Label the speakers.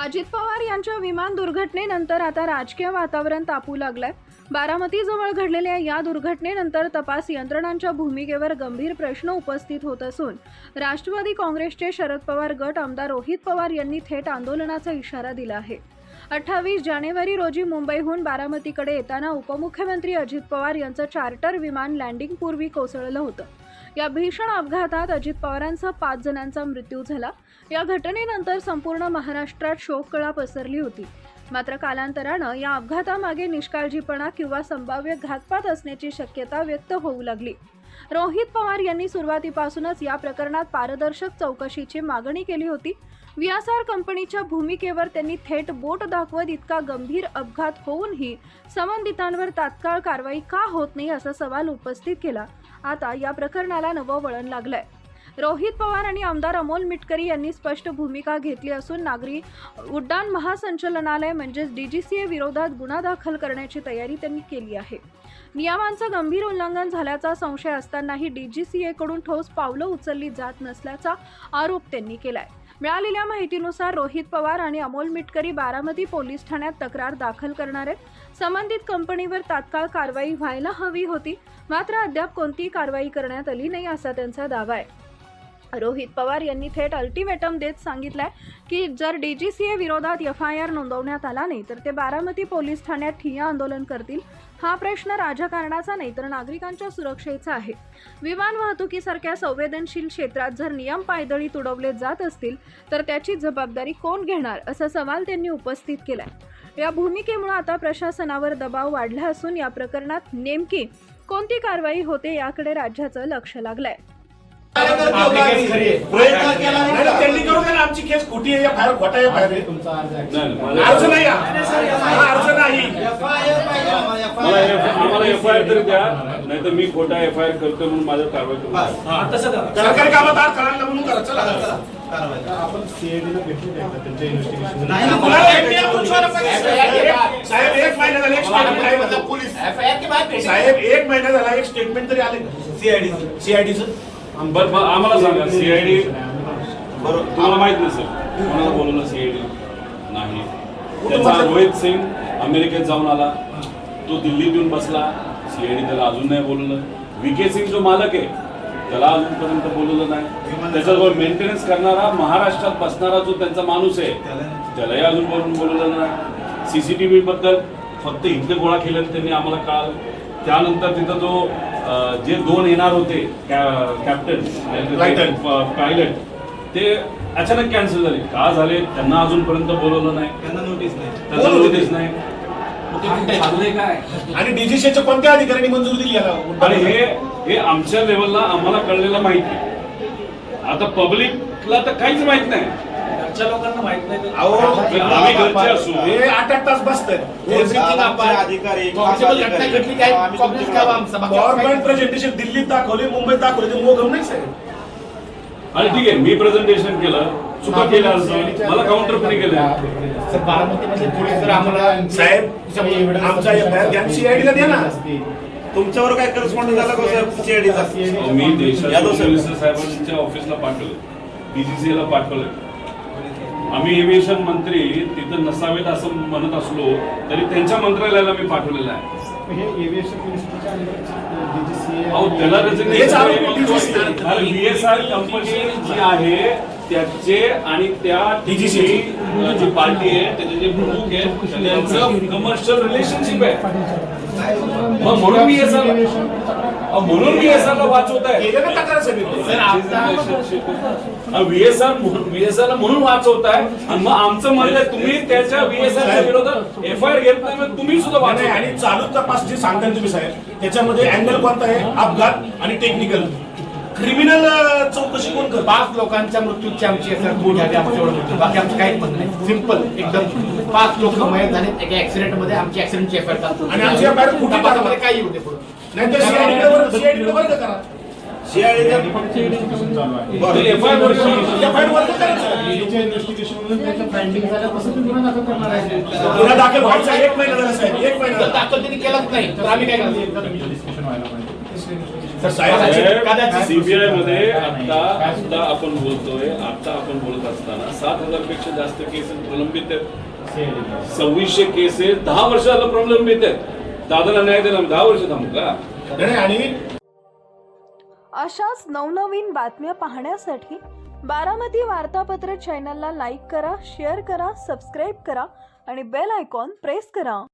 Speaker 1: अजित पवार यांच्या विमान दुर्घटनेनंतर आता राजकीय वातावरण तापू लागलंय। बारामतीजवळ घडलेल्या या दुर्घटनेनंतर तपास यंत्रणांच्या भूमिकेवर गंभीर प्रश्न उपस्थित होत असून राष्ट्रवादी काँग्रेसचे शरद पवार गट आमदार रोहित पवार यांनी थेट आंदोलनाचा इशारा दिला आहे। 28 जानेवारी रोजी मुंबईहून बारामतीकडे येताना उपमुख्यमंत्री अजित पवार यांचं चार्टर विमान लँडिंगपूर्वी कोसळलं होतं। या भीषण अपघातात अजित पवारांसह 5 जणांचा मृत्यू झाला। या घटनेनंतर संपूर्ण महाराष्ट्रात शोककळा पसरली होती। मात्र कालांतरानं या अपघातामागे निष्काळजीपणा किंवा संभाव्य घातपात असण्याची शक्यता व्यक्त होऊ लागली। रोहित पवार यांनी सुरुवातीपासूनच या प्रकरणात पारदर्शक चौकशीची मागणी केली होती। व्हीएसआर कंपनीच्या भूमिकेवर त्यांनी थेट बोट दाखवत इतका गंभीर अपघात होऊनही संबंधितांवर तात्काळ कारवाई का होत नाही असा सवाल उपस्थित केला। आता या प्रकरणाला नवं वळण लागलंय। रोहित पवार आणि आमदार अमोल मिटकरी यांनी स्पष्ट भूमिका घेतली असून नागरी उड्डाण महासंचालनालय म्हणजेच डीजीसीए विरोधात गुन्हा दाखल करण्याची तयारी त्यांनी केली आहे। नियमांचं गंभीर उल्लंघन झाल्याचा संशय असतानाही डीजीसीए कडून ठोस पावलं उचलली जात नसल्याचा आरोप त्यांनी केलाय। मिळालेल्या माहितीनुसार रोहित पवार आणि अमोल मिटकरी बारामती पोलीस ठाण्यात तक्रार दाखल करणार आहेत। संबंधित कंपनीवर तात्काळ कारवाई व्हायला हवी होती, मात्र अद्याप कोणतीही कारवाई करण्यात आली नाही असा त्यांचा दावा आहे। रोहित पवार यांनी थेट अल्टिमेटम देत सांगितलंय की जर डीजीसीए विरोधात एफआयआर नोंदवण्यात आला नाही तर ते बारामती पोलीस ठाण्यात ठिय्या आंदोलन करतील। हा प्रश्न राजकारणाचा नाही तर नागरिकांच्या सुरक्षेचा आहे। विमान वाहतुकीसारख्या संवेदनशील क्षेत्रात जर नियम पायदळी तुडवले जात असतील तर त्याची जबाबदारी कोण घेणार असा सवाल त्यांनी उपस्थित केलाय। या भूमिकेमुळे आता प्रशासनावर दबाव वाढला असून या प्रकरणात नेमकी कोणती कारवाई होते याकडे राज्याचं लक्ष लागलंय।
Speaker 2: त्यांनी करून आमची केस खोटी आहे या बाहेर खोटा आहे बाहेर अर्ज नाही अर्ज नाही
Speaker 3: आम्हाला एफआयआर तरी द्या, नाही तर मी खोटा एफआयआर करतो म्हणून माझ्यावर कारवाई करू।
Speaker 2: सरकारी कामात आत करायला म्हणून करा। चला
Speaker 4: आपण सीआयडीला भेटू द्या त्यांच्या इन्व्हेस्टिगेशन
Speaker 2: साहेब 1 महिना झाला एक स्टेटमेंट पोलीस साहेब 1 महिना झाला एक स्टेटमेंट तरी आले सीआयडीचं
Speaker 3: बरं आम्हाला सांगा सीआयडी बरोबर तुम्हाला माहित नसेल कोणाला बोलवलं सीआयडी नाही। त्याचा रोहित सिंग अमेरिकेत जाऊन आला, तो दिल्लीत येऊन बसला, सीआयडी त्याला अजून नाही बोलवलं। व्हीके सिंग जो मालक आहे त्याला अजूनपर्यंत बोलवलं नाही। त्याच्याबरोबर मेंटेनन्स करणारा महाराष्ट्रात बसणारा जो त्यांचा माणूस आहे त्यालाही अजून बोलवलं नाही। सीसीटीव्ही बद्दल फक्त इथले गोळा केल्यानं त्यांनी आम्हाला काल त्यानंतर तिथं जो जे 2 येणार होते कॅप्टन पायलट ते अचानक कॅन्सल झाले। का झाले त्यांना अजूनपर्यंत बोलवलं नाही, त्यांना नोटीस नाही।
Speaker 2: आणि डीजीसीच्या कोणत्या अधिकाऱ्यांनी मंजुरी दिली याला?
Speaker 3: आणि हे आमच्या लेवलला आम्हाला कळलेलं माहिती, आता पब्लिकला तर काहीच माहित नाही।
Speaker 2: लोकांना माहित नाही।
Speaker 3: आम्ही घरचे असू
Speaker 2: हे 8 तास बसतात
Speaker 4: अधिकारी
Speaker 2: गव्हर्नमेंट प्रेझेंटेशन दिल्लीत दाखवले, मुंबईत दाखवले, ते मोगम नाही साहेब।
Speaker 3: आणि ठीक आहे मी प्रेझेंटेशन केलं, चुका केल्या असं मला काउंटर कोणी केलं?
Speaker 4: बारामतीमध्ये पोलीस जर आम्हाला
Speaker 2: साहेब आमचा एफआयआर द्या, सीआयडीला द्या ना।
Speaker 5: तुमच्यावर काय करस्पॉन्डन्स झाला का साहेब सीआयडीचा?
Speaker 3: मी देशाच्या मिनिस्टर साहेबांच्या ऑफिसला पाठवलं, डीजीसीएला पाठवलं। आम्ही एव्हिएशन मंत्री तिथं नसावेत असं म्हणत असलो तरी त्यांच्या मंत्रालयाला मी पाठवलेलं आहे। त्याला व्हीएसआर कंपनी जी आहे त्याचे आणि त्या डीजीसी जी पार्टी आहे त्याचे जे प्रमुख आहेत त्यांचं कमर्शियल रिलेशनशिप आहे। मग म्हणून व्हीएसआरला वाचवत आहे, व्हीएसआरला म्हणून वाचवत आहे। आणि मग आमचं म्हणलं तुम्ही त्याच्या व्हीएसआरच्या विरोधात एफआयआर घेत नाही, मग तुम्ही सुद्धा वाचवा।
Speaker 2: आणि चालू तपास जे सांगताय तुम्ही साहेब त्याच्यामध्ये अँगल कोणता आहे? अपघात आणि टेक्निकल। क्रिमिनल चौकशी कोण करतं?
Speaker 4: 5 लोकांच्या मृत्यूची आमची बाकी आमचं काहीच म्हणणं नाही। सिंपल एकदम 5 लोक मयत झाले एका ऍक्सिडेंट मध्ये, आमची ऍक्सिडेंटची एफआयआर
Speaker 2: आणि आमची एफआयआर कुठे
Speaker 4: काही होते पुढे
Speaker 2: नाही तर सीआयडीला वर्ग करा।
Speaker 5: सीआयडीचा बरं
Speaker 3: FIR वर्ग
Speaker 2: FIR वर्ग करायचा. गुन्हा दाखल व्हायचा 1 महिना झाला साहेब, 1 महिना
Speaker 4: जर
Speaker 2: झाला.
Speaker 4: दाखल त्यांनी केलाच नाही तर आम्ही काय करायचं
Speaker 2: तर साहेब
Speaker 3: सीबीआय मध्ये आता आपण बोलतोय, आता आपण बोलत असताना 7,000 पेक्षा जास्त केसेस प्रलंबित आहेत. 2600 केसेस 10 वर्षाला प्रलंबित आहेत. दादाला न्याय द्यायला 10 वर्ष थांबू का?
Speaker 2: नाही, आणि
Speaker 1: अशाच नवनवीन बातम्या पाहण्यासाठी बारामती वार्तापत्र चॅनलला लाईक करा, शेअर करा, सबस्क्राईब करा आणि बेल आयकॉन प्रेस करा.